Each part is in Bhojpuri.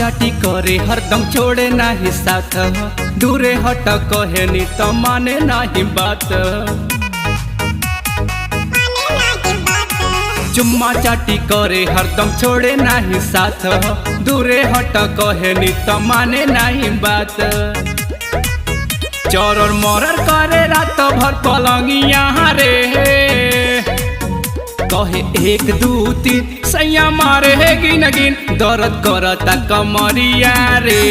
चाटी करे हरदम छोड़े नाही साथ, दूरे हट कहे नी तो माने नाही बात। चुम्मा चाटी करे हरदम छोड़े नाही साथ, दूरे हट कहे नी तो माने नाही बात। चौर मरर करे रात भर पलंगिया रे, कहे 1 2 3 सैया मारे है गिन गिन, दर्द करता कमरिया रे।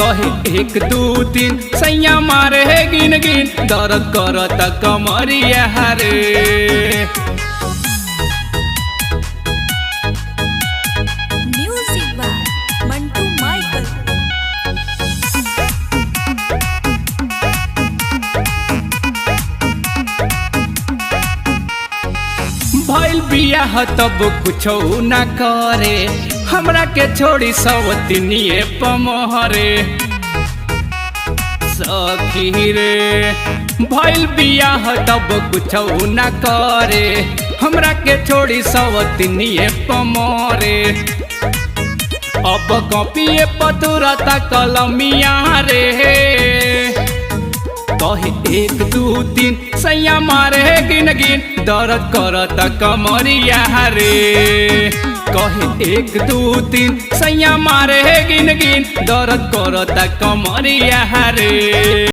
कहे 1 2 3 सैया मारे है गिन गिन, दर्द करता कमरिया रे। Music by Mantu Michael. भइल बियाह तब कुछ न करे, हमरा के छोड़ी सवतिनिए पमहरे। सखी रे भइल बियाह तब कुछ न करे, हमरा के छोड़ी सवतिनिए पमहरे। अब कॉपिए पतुरता कलमिया रे, कहे 1 2 3 सैया मारे है गिन गिन, दर्द करता कमरिया रे। कहे 1 2 3 सैया मारे है गिन गिन, दर्द करता कमरिया रे।